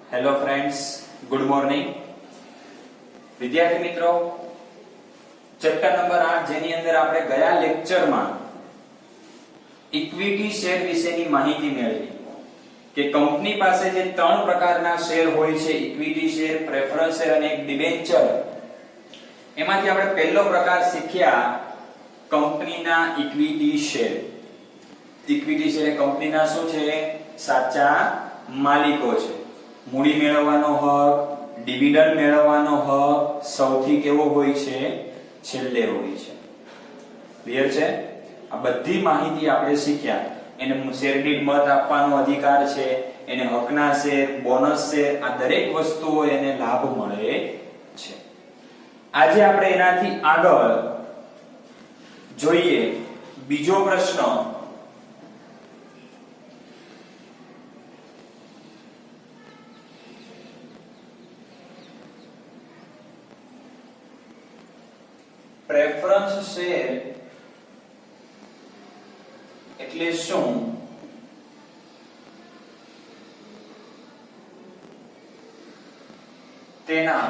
Hello friends, good morning. વિદ્યાર્થી મિત્રો, chapter number 8 જેની અંદર આપણે ગયા લેક્ચરમાં ઇક્વિટી શેર વિશેની માહિતી મેળવી કે કંપની પાસે જે ત્રણ પ્રકારના શેર હોય છે, ઇક્વિટી શેર, પ્રેફરન્સ શેર અને એક ડિબેન્ચર. એમાંથી આપણે પહેલો પ્રકાર શીખ્યા કંપનીના ઇક્વિટી શેર. ઇક્વિટી શેર એ કંપનીના શું છે? સાચા માલિકો છે. મૂડી મેળવવાનો હક, ડિવિડન્ડ મેળવવાનો હક સૌથી કેવો હોય છે? છેલ્લે હોય છે. ક્લિયર છે? આ બધી માહિતી આપણે શીખ્યા. એને શેર દીઠ મત આપવાનો અધિકાર છે, એને હકના શેર, બોનસ શેર, આ દરેક વસ્તુઓ એને લાભ મળે છે. આજે આપણે એનાથી આગળ જોઈએ બીજો પ્રશ્ન. પ્રેફરન્સ શેર એટલે શું? તેના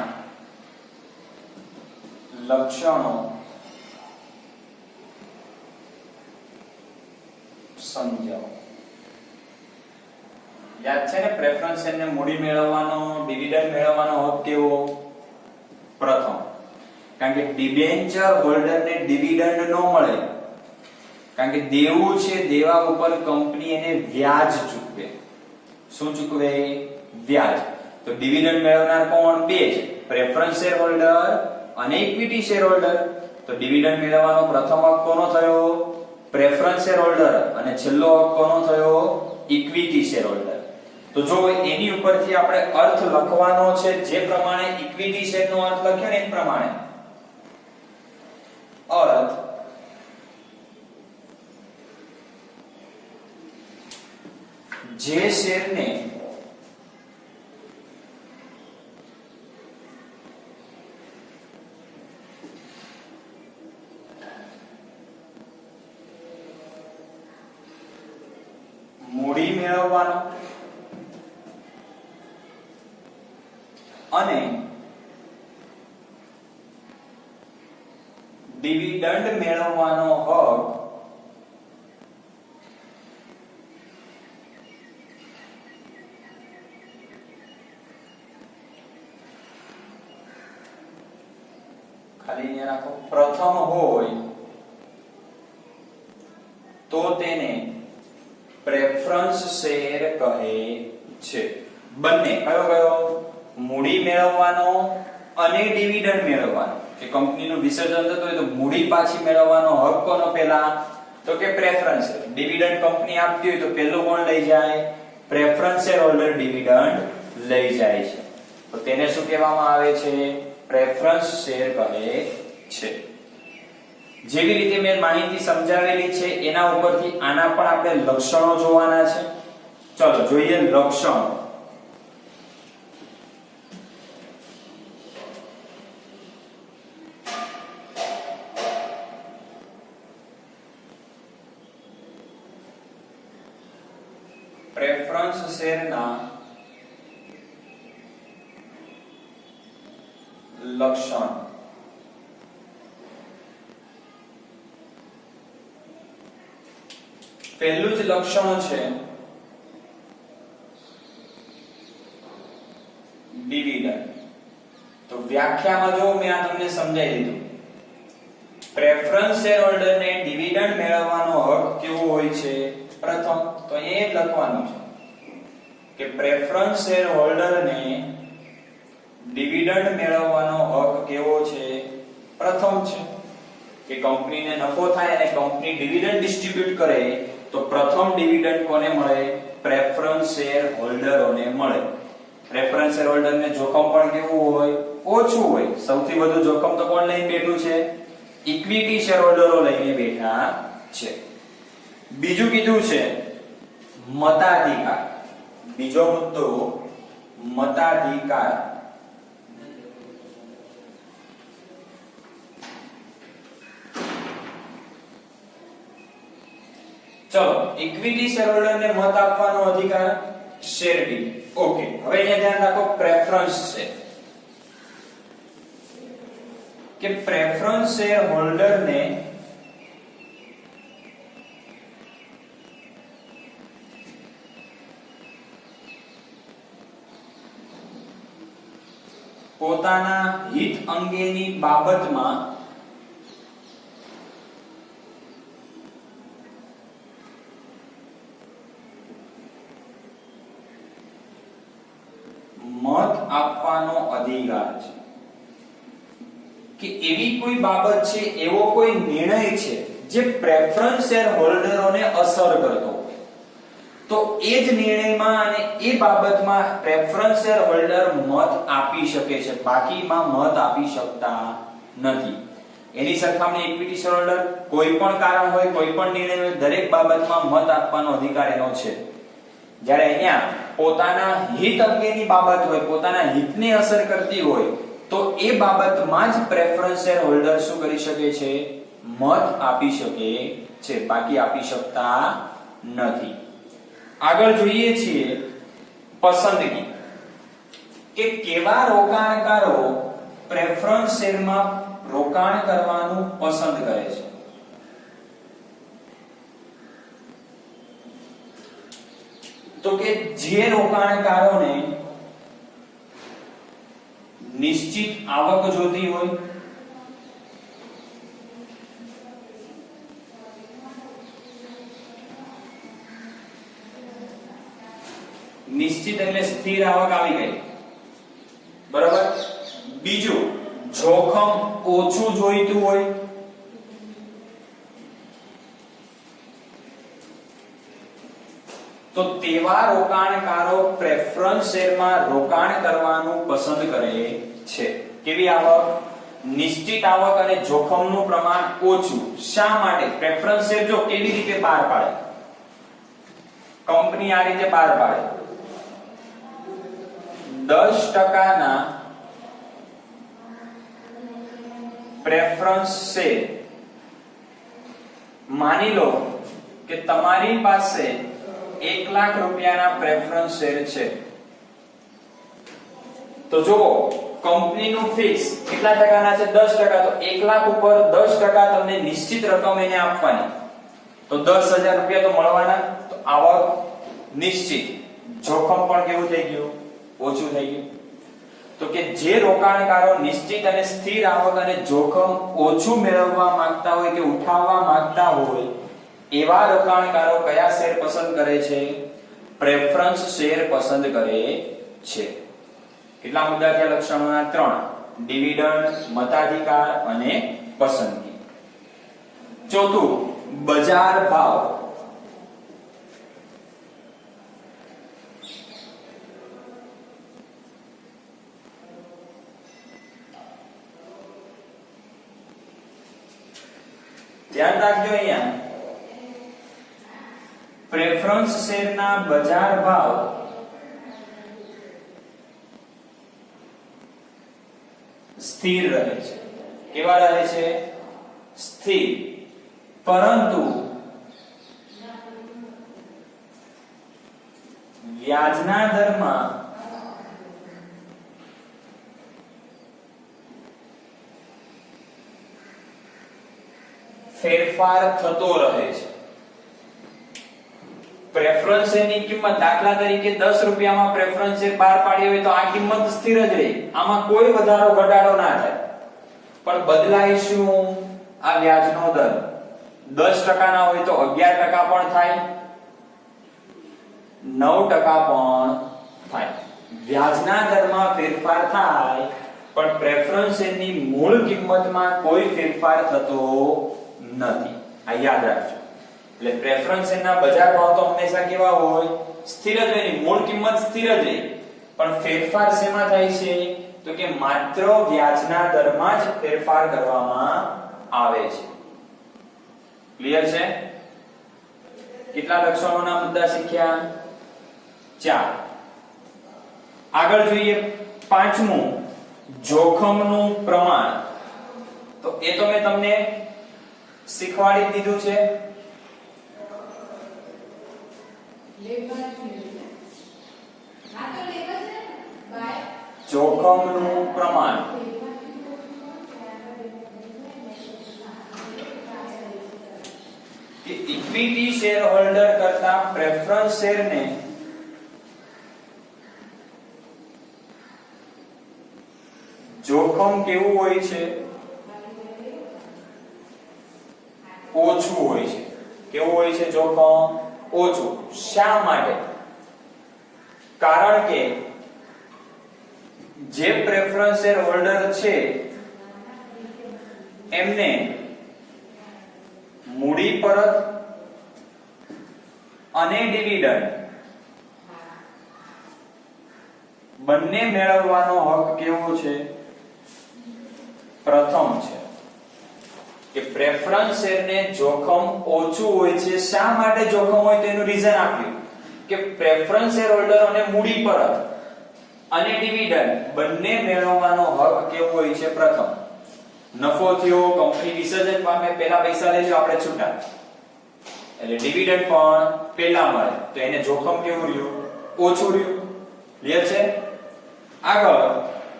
લક્ષણો સમજાવો. યાદ છે ને, પ્રેફરન્સ શેર ને મૂડી મેળવવાનો, ડિવિડન્ડ મેળવવાનો હક કેવો? પ્રથમ, કારણ કે ડિબેન્ચર હોલ્ડર ને ડિવિડન્ડ ન મળે, કારણ કે દેવું છે, દેવા ઉપર કંપની એને વ્યાજ ચૂકવે. શું ચૂકવે? વ્યાજ. તો ડિવિડન્ડ મેળવનાર કોણ? બે છે, પ્રેફરન્સ શેર હોલ્ડર અને ઇક્વિટી શેર હોલ્ડર. તો ડિવિડન્ડ મેળવવાનો પ્રથમ હક કોનો થયો? Preference share holder. અને છેલ્લો હક કોનો થયો? Equity share holder. તો જો એની ઉપરથી આપણે અર્થ લખવાનો છે, જે પ્રમાણે ઇક્વિટી શેર નો અર્થ લખ્યો ને એ પ્રમાણે અર્થ જે શેરને મૂડી મેળવવાનો અને ડિવિડન્ડ મેળવવાનો હક ખાલી અહીંયા રાખો, પ્રથમ હોય તો તેને પ્રેફરન્સ શેર કહે છે. બંને કયો કયો? મૂડી મેળવવાનો અને ડિવિડન્ડ મેળવવાનો. કે કંપનીનું વિસર્જન થતું હોય તો મૂડી પાછી મેળવવાનો હક કોનો પહેલા? તો કે પ્રેફરન્સ શેર. ડિવિડન્ડ કંપની આપતી હોય તો પહેલું કોણ લઈ જાય? પ્રેફરન્સ શેર હોલ્ડર ડિવિડન્ડ લઈ જાય છે. તો તેને શું કહેવામાં આવે છે? પ્રેફરન્સ શેર કહે છે. જેવી રીતે મેં માહિતી સમજાવેલી છે એના ઉપરથી આના પણ આપણે લક્ષણો જોવાના છે. ચલો જોઈએ લક્ષણો. પ્રેફરન્સ શેરના લક્ષણ. પહેલું જ લક્ષણ છે ડિવિડન્ડ. તો વ્યાખ્યામાં જો મેં આ તમને સમજાવી દીધું. પ્રેફરન્સ શેર હોલ્ડરને ડિવિડન્ડ મેળવવાનો હક કેવો હોય છે? પ્રથમ. તો એ લખવાનું છે કે પ્રેફરન્સ શેર હોલ્ડરને ડિવિડન્ડ મેળવવાનો હક કેવો છે? પ્રથમ છે. કે કંપનીને નફો થાય અને કંપની ડિવિડન્ડ ડિસ્ટ્રીબ્યુટ કરે તો પ્રથમ ડિવિડન્ડ કોને મળે? પ્રેફરન્સ શેર હોલ્ડરોને મળે. પ્રેફરન્સ શેર હોલ્ડરને જોખમ પણ કેવું હોય? ઓછું હોય. સૌથી વધુ જોખમ તો કોણ લઈને બેઠું છે? ઇક્વિટી શેર હોલ્ડરો લઈને બેઠા છે. બીજું કીધું છે મતાધિકાર. બીજો મુદ્દો મતાધિકાર. ચલો, ઇક્વિટી શેરહોલ્ડરને મત આપવાનો અધિકાર શેર ડિવિડન્ડ. ઓકે, હવે અહીંયા ધ્યાન રાખો, પ્રેફરન્સ છે કે પ્રેફરન્સ શેર હોલ્ડર ને પોતાના હિત અંગેની બાબતમાં મત આપવાનો અધિકાર છે, કે એવી કોઈ બાબત છે, એવો કોઈ નિર્ણય છે જે પ્રેફરન્સ શેર હોલ્ડરોને અસર કરતો, તો એ જ નિર્ણયમાં અને એ બાબતમાં પ્રેફરન્સ શેર હોલ્ડર મત આપી શકે છે, બાકીમાં મત આપી શકતા નથી. એની સરખામણી ઇક્વિટી શેર હોલ્ડર કોઈ પણ કારણ હોય, કોઈ પણ નિર્ણય હોય, દરેક બાબતમાં મત આપવાનો અધિકાર એનો છે. જ્યારે અહીંયા પોતાના હિત અંગેની બાબત હોય, પોતાના હિતને અસર કરતી હોય, તો એ બાબતમાં જ પ્રેફરન્સ શેર હોલ્ડર શું કરી શકે છે? મત આપી શકે છે, બાકી આપી શકતા નથી. આગળ જોઈએ છીએ પસંદગી, કે કેવા રોકાણકારો પ્રેફરન્સ શેરમાં રોકાણ કરવાનું પસંદ કરે છે. તો કે જે રોકાણકારોને નિશ્ચિત આવક જોતી હોય, નિશ્ચિત એટલે સ્થિર આવક આવી ગઈ, બરાબર. બીજું, જોખમ ઓછું જોઈતું હોય, તો તેવા રોકાણકારો પ્રેફરન્સ શેરમાં રોકાણ કરવાનું પસંદ કરે છે. કેવી આવક? નિશ્ચિત આવક અને જોખમનું પ્રમાણ ઓછું. શા માટે? પ્રેફરન્સ શેર જો કેવી રીતે બહાર પાડે, કંપની આ રીતે બહાર પાડે, 10% ના પ્રેફરન્સ શેર. માની લો કે તમારી પાસે 1 લાખ રૂપિયાના પ્રેફરન્સ શેર છે, તો જો કંપનીનું ફિક્સ કેટલા ટકાના છે? 10%. તો 1 લાખ ઉપર 10% તમને નિશ્ચિત રકમ એને આપવાની, તો 10,000 રૂપિયા તો મળવાના. તો આવક નિશ્ચિત, જોખમ પણ કેવું થઈ ગયું? ઓછું થઈ ગયું. તો કે જે રોકાણકારો નિશ્ચિત અને સ્થિર આવક અને જોખમ ઓછું મેળવવા માંગતા હોય કે ઉઠાવવા માંગતા હોય, એવા રોકાણકારો કયા શેર પસંદ કરે છે? પ્રેફરન્સ શેર પસંદ કરે છે. કેટલા મુદ્દા થયા લક્ષણોના? 3: ડિવિડન્ડ, મતાધિકાર અને પસંદગી. ચોથું, બજાર ભાવ. ધ્યાન રાખજો, અહીંયા પ્રેફરન્સ શેરના બજાર ભાવ સ્થિર રહે છે. કેવા રહે છે? સ્થિર. પરંતુ વ્યાજના દરમાં ફેરફાર થતો રહે છે. પ્રેફરન્સ શેરની કિંમત, દાખલા તરીકે 10 રૂપિયામાં પ્રેફરન્સ શેર બહાર પાડી હોય તો આ કિંમત સ્થિર જ રહે, આમાં કોઈ વધારો ઘટાડો ના થાય. પણ બદલાય શું? આ વ્યાજનો દર 10% ના હોય તો 11% પણ થાય, 9% પણ થાય. વ્યાજના દરમાં ફેરફાર થાય, પણ પ્રેફરન્સ શેરની મૂળ કિંમતમાં કોઈ ફેરફાર થતો નથી. આ યાદ રાખજો. એટલે પ્રેફરન્સ શેરના બજાર ભાવ તો હંમેશા કેવા હોય? સ્થિર જ રહે, મૂળ કિંમત સ્થિર જ રહે. પણ ફેરફાર શેમાં થાય છે? તો કે માત્ર વ્યાજના દરમાં જ ફેરફાર કરવામાં આવે છે. ક્લિયર છે? કેટલા લક્ષણોના મુદ્દા શીખ્યા? 4. આગળ જોઈએ 5મું, જોખમનું પ્રમાણ. તો એ તો મેં તમને શીખવાડી દીધું છે. જોખમનું પ્રમાણ કે ઇક્વિટી શેર હોલ્ડર કરતા પ્રેફરન્સ શેરને જોખમ કેવું હોય છે? ઓછું હોય છે. કેવું હોય છે જોખમ? ઓછું. શા માટે? કારણ કે જે પ્રેફરન્સ શેર હોલ્ડર છે એમને મૂડી પરત અને ડિવિડન્ડ બંને મેળવવાનો હક કેવો છે? પ્રથમ છે. કે પ્રેફરન્સ શેરને જોખમ ઓછું હોય છે. શા માટે જોખમ હોય તેનું રીઝન આપ્યું કે પ્રેફરન્સ શેર હોલ્ડરોને મૂડી પરત અને ડિવિડન્ડ બંને મેળવવાનો હક કેવો હોય છે? પ્રથમ. નફો થયો, કંપની વિસર્જન પામે, પહેલા પૈસા લેજો આપણે છૂટા, એટલે ડિવિડન્ડ પણ પહેલા મળે, તો એને જોખમ કેવું રહ્યું? ઓછું રહ્યું. ક્લિયર છે? આગળ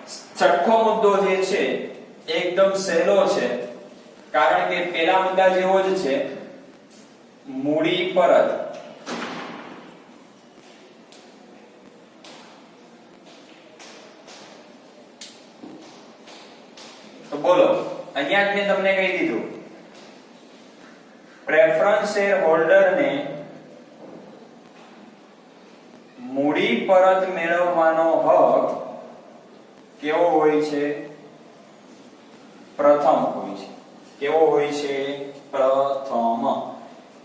છઠ્ઠો મુદ્દો જે છે એકદમ સહેલો છે, કારણ કે પહેલા મુદ્દા જેવો જ છે. મૂડી પરત તો બોલો, અહીંયા જ મેં તમને કહી દીધું પ્રેફરન્સ શેર હોલ્ડરને મૂડી પરત મેળવવાનો હક કેવો હોય છે? પ્રથમ હોય છે. કેવો હોય છે? પ્રથમ.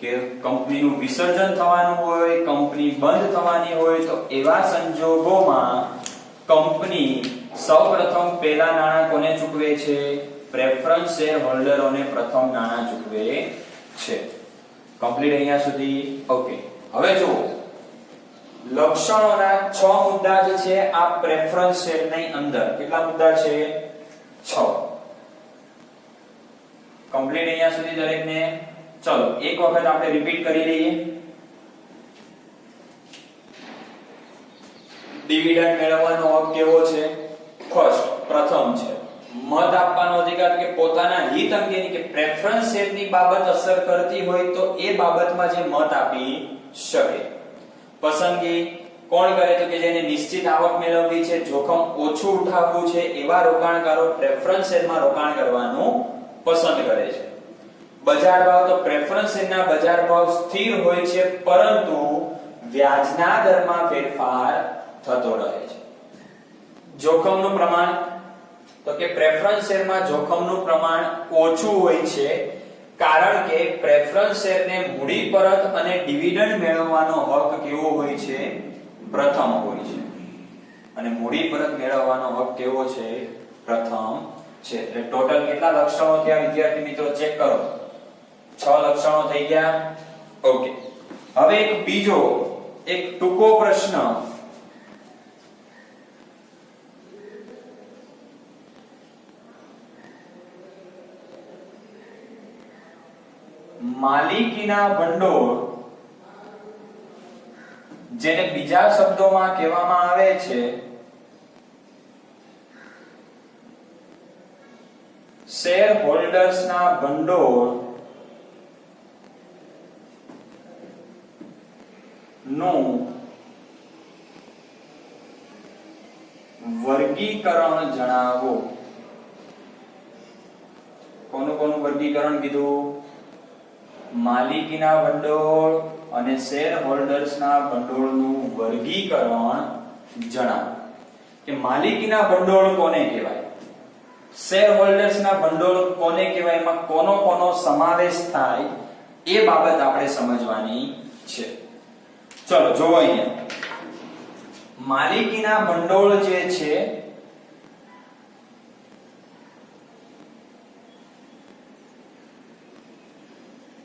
કે કંપનીનું વિસર્જન થવાનું હોય, કંપની બંધ થવાની હોય, તો એવા સંજોગોમાં કંપની સૌપ્રથમ પહેલા નાણાં કોને ચૂકવે છે? પ્રેફરન્સ શેર હોલ્ડરોને પ્રથમ નાણાં ચૂકવે છે. કમ્પ્લીટ અહીંયા સુધી? ઓકે. હવે જુઓ, લક્ષણોના 6 મુદ્દા જે છે આ પ્રેફરન્સ શેરની અંદર. કેટલા મુદ્દા છે? 6. કમ્પ્લીટ અહીંયા સુધી દરેકને? ચલો એક વખત આપણે રિપીટ કરી લઈએ. ડિવિડન્ડ મેળવવાનો હક કેવો છે? ફર્સ્ટ, પ્રથમ છે. મત આપવાનો અધિકાર કે પોતાના હિત અંગેની કે પ્રેફરન્સ શેરની બાબત અસર કરતી હોય તો એ બાબતમાં જે મત આપી શકે. પસંદગી કોણ કરે? તો કે જેને નિશ્ચિત આવક મેળવવી છે, જોખમ ઓછું ઉઠાવવું છે, એવા રોકાણકારો પ્રેફરન્સ શેરમાં રોકાણ કરવાનું પસંદ કરે છે. બજાર ભાવ તો પ્રેફરન્સ શેરના બજાર ભાવ સ્થિર હોય છે, પરંતુ વ્યાજના દરમાં ફેરફાર થતો રહે છે. જોખમનું પ્રમાણ તો કે પ્રેફરન્સ શેરમાં જોખમનું પ્રમાણ ઓછું હોય છે, કારણ કે પ્રેફરન્સ શેરને મૂડી પરત અને ડિવિડન્ડ મેળવવાનો હક કેવો હોય છે? પ્રથમ હોય છે. અને મૂડી પરત મેળવવાનો હક કેવો છે? પ્રથમ છે. એટલે ટોટલ કેટલા લક્ષણો થયા વિદ્યાર્થી મિત્રો? ચેક કરો. 6 લક્ષણો થઈ ગયા. ઓકે. હવે એક બીજો એક ટૂંકો પ્રશ્ન. માલિકીના ભંડોળ, જેને બીજા શબ્દોમાં કહેવામાં આવે છે શેર હોલ્ડર્સના ભંડોળ નું વર્ગીકરણ જણાવો. કોનું કોનું વર્ગીકરણ કીધું? માલિકીના ભંડોળ અને શેર હોલ્ડર્સના ભંડોળનું વર્ગીકરણ જણાવો. કે માલિકીના ભંડોળ કોને કહેવાય, શેર હોલ્ડર્સના ભંડોળ કોને કહેવાય, એમાં કોનો કોનો સમાવેશ થાય એ બાબત આપણે સમજવાની છે. ચલો જોવો અહીંયા. માલિકીના ભંડોળ જે છે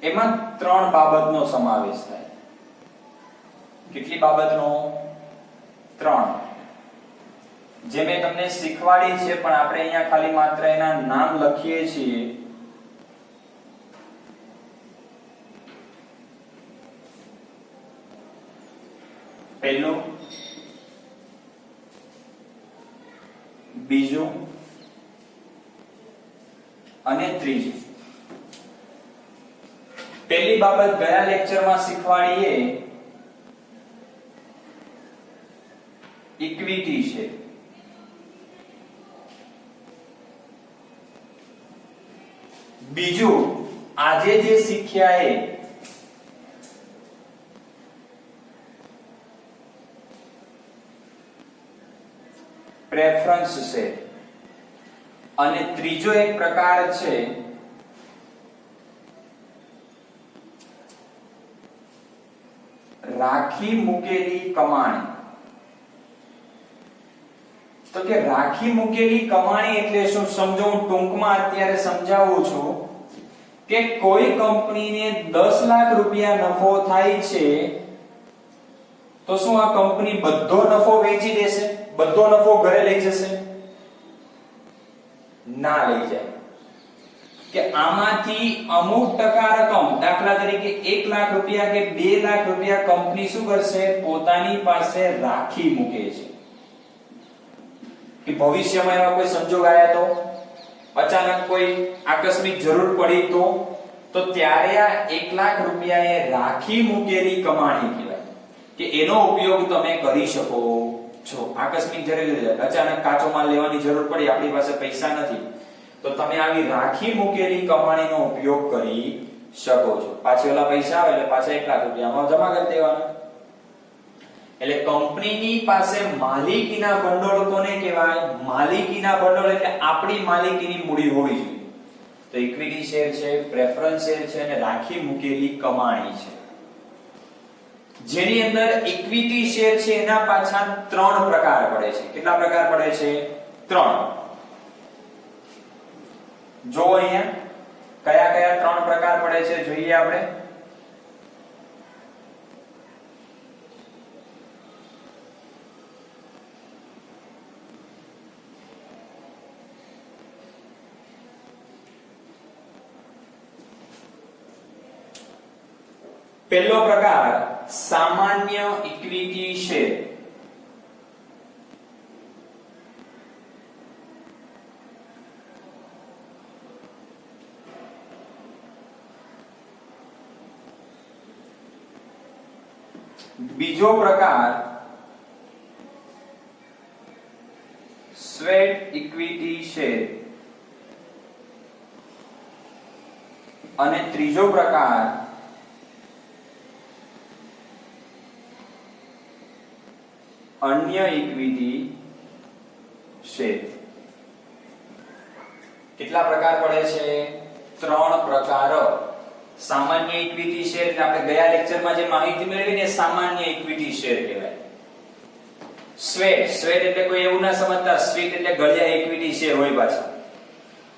એમાં 3 બાબતનો સમાવેશ થાય. કેટલી બાબતનો? 3. જે મેં તમને શીખવાડી છે, પણ આપણે અહીંયા ખાલી માત્ર એના નામ લખીએ છીએ. પહેલું બીજું અને ત્રીજું. પહેલી બાબત ગયા લેક્ચરમાં શીખવાડીએ ઇક્વિટી છે. બીજું આજે જે શીખ્યા એ પ્રેફરન્સ છે. અને ત્રીજો એક પ્રકાર છે રાખી મૂકેલી કમાણી. તો કે રાખી મૂકેલી કમાણી એટલે શું સમજો, હું ટૂંકમાં અત્યારે સમજાવું છું કે કોઈ કંપનીને 10 લાખ રૂપિયા નફો થાય છે તો શું આ કંપની બધો નફો વેચી દેશે? બધો નફો ઘરે લઈ જશે? ના લઈ જાય. કે આમાંથી અમુક ટકા રકમ, દાખલા તરીકે 1 લાખ રૂપિયા કે 2 લાખ રૂપિયા કંપની શું કરશે? પોતાની પાસે રાખી મૂકે છે કે ભવિષ્યમાં એવા કોઈ સંજોગ આયા તો, અચાનક કોઈ આકસ્મિક જરૂર પડી તો ત્યારે આ 1 લાખ રૂપિયા એ રાખી મૂકેલી કમાણી કહેવાય કે એનો ઉપયોગ તમે કરી શકો છો. આકસ્મિક જરૂર, અચાનક કાચો માલ લેવાની જરૂર પડી, આપણી પાસે પૈસા નથી, તો તમે આવી રાખી મૂકેલી કમાણીનો ઉપયોગ કરી શકો છો. પાછી ઓલા પૈસા આવે એટલે પાછા 1 લાખ રૂપિયામાં જમા કરી દેવાના. એટલે કંપનીની પાસે માલિકીના ભંડોળ કોને કહેવાય? માલિકીના ભંડોળ એટલે આપણી માલિકીની મૂડી હોવી જોઈએ. તો ઇક્વિટી શેર છે, પ્રેફરન્સ શેર છે અને રાખી મૂકેલી કમાણી છે. જેની અંદર ઇક્વિટી શેર છે એના પાછા 3 પ્રકાર પડે છે. કેટલા પ્રકાર પડે છે? 3. જો અહીંયા કયા કયા 3 પ્રકાર પડે છે જોઈએ આપણે. પહેલો પ્રકાર સામાન્ય ઇક્વિટી શેર. બીજો પ્રકાર સ્વેટ ઇક્વિટી શેર. અને ત્રીજો પ્રકાર અન્ય ઇક્વિટી શેર. કેટલા પ્રકાર પડે છે? 3 પ્રકાર. સામાન્ય ઇક્વિટી શેર એટલે આપણે ગયા લેક્ચરમાં જે માહિતી મેળવી ને સામાન્ય ઇક્વિટી શેર કહેવાય. સ્વેટ એટલે કોઈ એવું ના સમજતા સ્વીટ એટલે ગળ્યા ઇક્વિટી શેર હોય પાછા.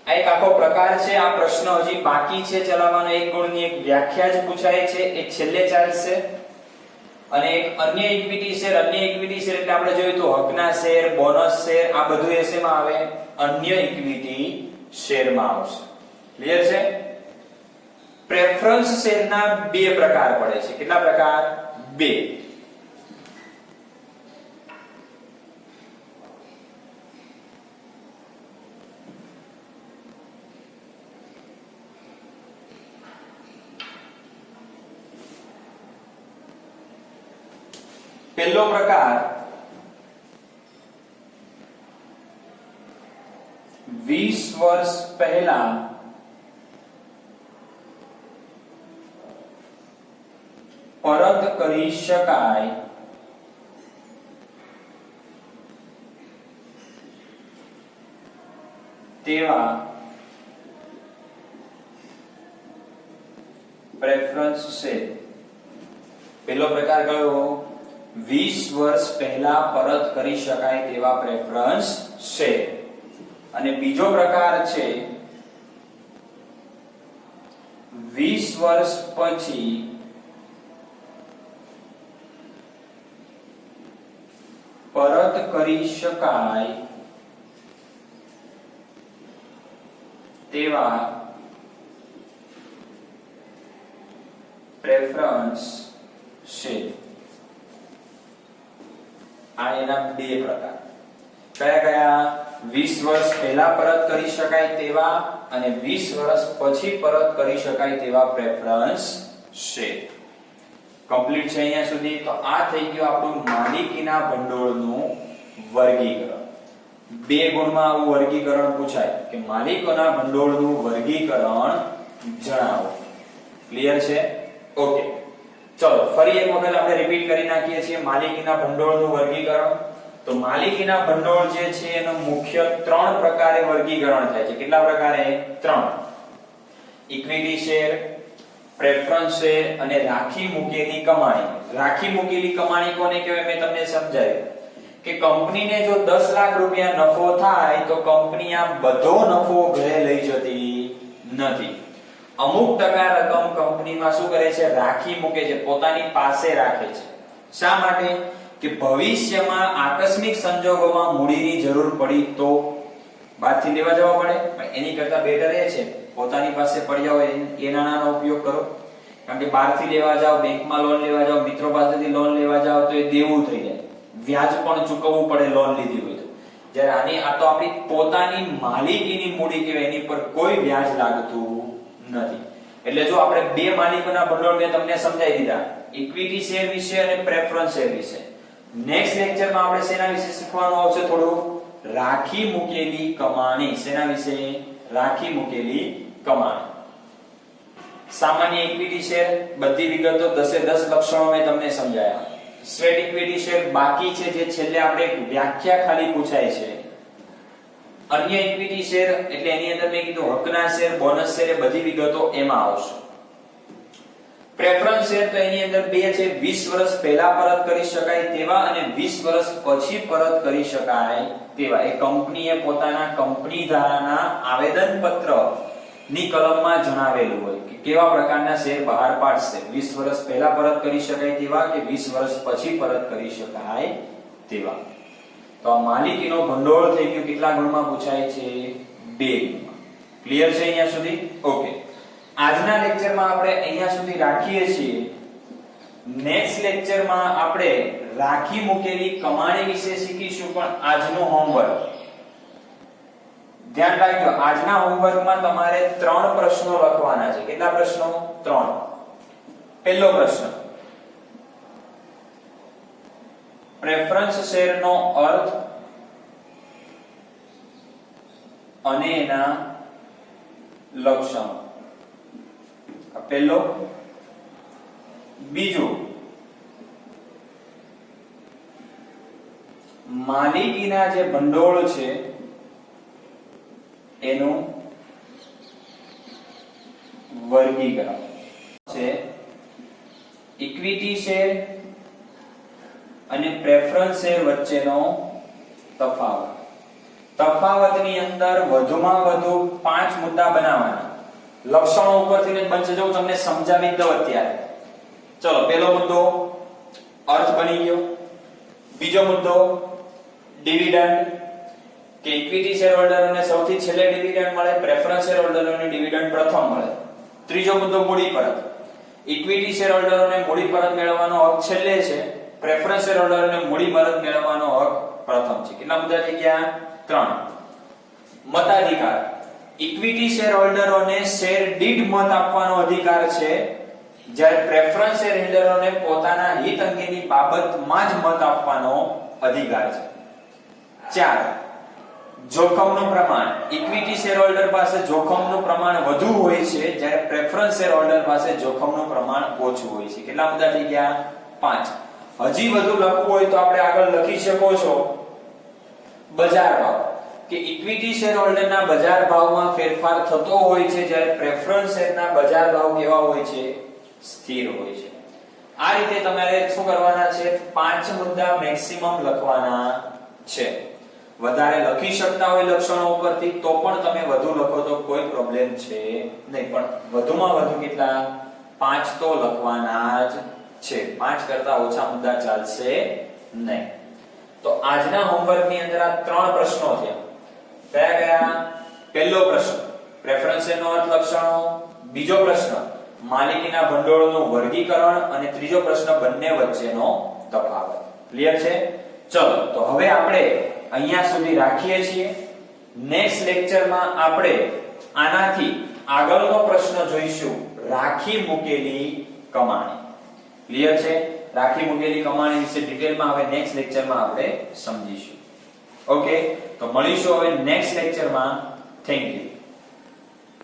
આ એક આખો પ્રકાર છે. આ પ્રશ્ન હજી બાકી છે ચલાવવાનો. એક ગુણની એક વ્યાખ્યા જ પૂછાય છે, એ છેલ્લે ચાલશે. અને એક અન્ય ઇક્વિટી શેર. અન્ય ઇક્વિટી શેર એટલે આપણે જોયું તો હકના શેર, બોનસ શેર, આ બધું એસેમાં આવે? અન્ય ઇક્વિટી શેરમાં આવશે. ક્લિયર છે? પ્રેફરન્સ શેરના 2 પ્રકાર પડે છે. કેટલા પ્રકાર? 2. પહેલો પ્રકાર 20 વર્ષ પહેલા પરત કરી શકાય તેવા પ્રેફરન્સ શેર. પહેલો પ્રકાર કયો? 20 વર્ષ પહેલા પરત કરી શકાય તેવા પ્રેફરન્સ શેર. અને બીજો પ્રકાર છે 20 વર્ષ પછી પરત કરી શકાય તેવા પ્રેફરન્સ શેર. આ એના 2 પ્રકાર. કયા કયા? 20 વર્ષ પહેલા પરત કરી શકાય તેવા અને 20 વર્ષ પછી પરત કરી શકાય તેવા પ્રેફરન્સ શેર. કમ્પ્લીટ છે અહીંયા સુધી. તો આ થઈ ગયું આપણું માલિકીના ભંડોળનું વર્ગીકરણ. બે ગુણમાં આવું વર્ગીકરણ પૂછાય કે માલિકોના ભંડોળનું વર્ગીકરણ જણાવો. ક્લિયર છે? ઓકે, ચલો ફરી એક વખત આપણે રિપીટ કરી નાખીએ છીએ માલિકીના ભંડોળનું વર્ગીકરણ. તો માલિકીના ભંડોળ જે છે એનો મુખ્ય 3 પ્રકારે વર્ગીકરણ થાય છે. કેટલા પ્રકારે? 3. ઇક્વિટી શેર, પ્રેફરન્સ શેર અને રાખી મૂકેલી કમાણી. રાખી મૂકેલી કમાણી કોને કહેવાય મેં તમને સમજાવ્યું કે કંપનીને જો 10 લાખ રૂપિયા નફો થાય તો કંપની આ બધો નફો ઘરે લઈ જતી નથી. અમુક ટકા રકમ કંપનીમાં શું કરે છે? રાખી મૂકે છે, પોતાની પાસે રાખે છે. શા માટે? કે ભવિષ્યમાં આકસ્મિક સંજોગોમાં મૂડીની જરૂર પડી તો બહારથી લેવા જવા પડે. એની કરતા બેટર એ છે પોતાની પાસે પડ્યા હોય એ નાણાંનો ઉપયોગ કરો. કારણ કે બહારથી લેવા જાવ, બેંકમાં લોન લેવા જાવ, મિત્રો પાસેથી લોન લેવા જાવ તો એ દેવું થઈ જાય, વ્યાજ પણ ચૂકવવું પડે લોન લીધી હોય તો. જ્યારે આની આ તો આપણી પોતાની માલિકીની મૂડી કહેવાય, એની પર કોઈ વ્યાજ લાગતું નથી. એટલે જો આપણે બે માલિકોના ભંડોળ મેં તમને સમજાવી દીધા, ઇક્વિટી શેર વિશે અને પ્રેફરન્સ શેર વિશે. નેક્સ્ટ લેક્ચરમાં આપણે શેના વિશે શીખવાનું આવશે? થોડું રાખી મૂકેલી કમાણી. શેના વિશે? રાખી મૂકેલી કમાણી. સામાન્ય ઇક્વિટી શેર બધી વિગતો 10 લક્ષણો મેં તમને સમજાયા. સ્વેટ ઇક્વિટી શેર બાકી છે, જે છેલ્લે આપણે એક વ્યાખ્યા ખાલી પૂછાય છે. અન્ય ઇક્વિટી શેર એટલે એની અંદર મેં કીધું હકના શેર, બોનસ શેર, એ બધી વિગતો એમાં આવશે. પ્રેફરન્સ શેર તો એની અંદર બે છે, 20 વર્ષ પહેલા પરત કરી શકાય તેવા અને 20 વર્ષ પછી પરત કરી શકાય તેવા. એ કંપનીએ પોતાના કંપની ધારાના આવેદન પત્ર ની કલમમાં જણાવેલું હોય કે કેવા પ્રકારના શેર બહાર પાડશે. 20 વર્ષ પહેલા પરત કરી શકાય તેવા કે 20 વર્ષ પછી પરત કરી શકાય તેવા. તો આ માલિકીનો ભંડોળ થઈ ગયું. કેટલા ગુણમાં પૂછાય છે? 2 ગુણમાં. ક્લિયર છે અહીંયા સુધી? ઓકે, આજના લેક્ચરમાં આપણે અહીંયા સુધી રાખીએ છીએ. નેક્સ્ટ લેક્ચરમાં આપણે રાખી મૂકેલી કમાણી વિશે શીખીશું. પણ આજનું હોમવર્ક ધ્યાન રાખજો, આજના હોમવર્કમાં તમારે 3 પ્રશ્નો લખવાના છે. કેટલા પ્રશ્નો? 3. પહેલો પ્રશ્ન, પ્રેફરન્સ શેરનો અર્થ અને એના લક્ષણો. પહેલો. બીજું, માલિકીના જે ભંડોળ છે એનું વર્ગીકરણ છે. ઇક્વિટી શેર અને પ્રેફરન્સ શેર વચ્ચેનો તફાવત. તફાવતની અંદર વધુમાં વધુ 5 મુદ્દા બનાવવાના. લક્ષણો ઉપરથી જ બનશે, જો તમને સમજાવી દઉં અત્યારે. ચલો, પહેલો મુદ્દો અર્થ બની ગયો. બીજો મુદ્દો ડિવિડન્ડ, કે ઇક્વિટી શેર હોલ્ડરોને સૌથી છેલ્લે ડિવિડન્ડ મળે, પ્રેફરન્સ શેર હોલ્ડરોને ડિવિડન્ડ પ્રથમ મળે. ત્રીજો મુદ્દો મૂડી પરત. ઇક્વિટી શેર હોલ્ડરોને મૂડી પરત મેળવવાનો હક છેલ્લે છે, પ્રેફરન્સ શેર હોલ્ડરોને મૂડી પરત મેળવવાનો હક પ્રથમ છે. કેટલા મુદ્દા થઈ ગયા? 3. મતાધિકાર. ઇક્વિટી શેર હોલ્ડરોને શેર દીઠ મત આપવાનો અધિકાર છે, જ્યારે પ્રેફરન્સ શેર હોલ્ડરોને પોતાના હિત અંગેની બાબતમાં જ મત આપવાનો અધિકાર છે. 4. જોખમનું પ્રમાણ. ઇક્વિટી શેર હોલ્ડર પાસે જોખમનું પ્રમાણ વધુ હોય છે, જ્યારે પ્રેફરન્સ શેર હોલ્ડર પાસે જોખમનું પ્રમાણ ઓછું હોય છે. કેટલા મુદ્દા થઈ ગયા? 5. હજી વધુ લખવું હોય તો આપણે આગળ લખી શકો છો બજાર ભાવ, કે ઇક્વિટી શેર હોલ્ડરના બજાર ભાવમાં ફેરફાર થતો હોય છે, જ્યારે પ્રેફરન્સ શેરના બજાર ભાવ કેવા હોય છે? સ્થિર હોય છે. આ રીતે તમારે શું કરવાના છે? 5 મુદ્દા મેક્સિમમ લખવાના છે. વધારે લખી શકતા હોય લક્ષણો ઉપરથી તો પણ તમે વધુ લખો તો કોઈ પ્રોબ્લેમ છે નહીં, પણ વધુમાં વધુ કેટલા? 5 તો લખવાના જ છે. 5 કરતા ઓછા મુદ્દા ચાલશે નહીં. તો આજના હોમવર્કની અંદર આ 3 પ્રશ્નો થયા. કયા કયા? પહેલો પ્રશ્ન પ્રેફરન્સ શેરનો અર્થ, લક્ષણો. બીજો પ્રશ્ન માલિકીના ભંડોળનું વર્ગીકરણ અને ત્રીજો પ્રશ્ન બંને વચ્ચેનો તફાવત. ક્લિયર છે? ચલો, તો હવે આપણે અહીંયા સુધી રાખીએ છીએ. નેક્સ્ટ લેક્ચરમાં આપણે આનાથી આગળનો પ્રશ્ન જોઈશું, રાખી મૂકેલી કમાણી. ક્લિયર છે? રાખી મૂકેલી કમાણી વિશે ડિટેલમાં હવે નેક્સ્ટ લેક્ચરમાં આપણે સમજીશું. ઓકે, તો મળીશું હવે નેક્સ્ટ લેક્ચરમાં. Thank you.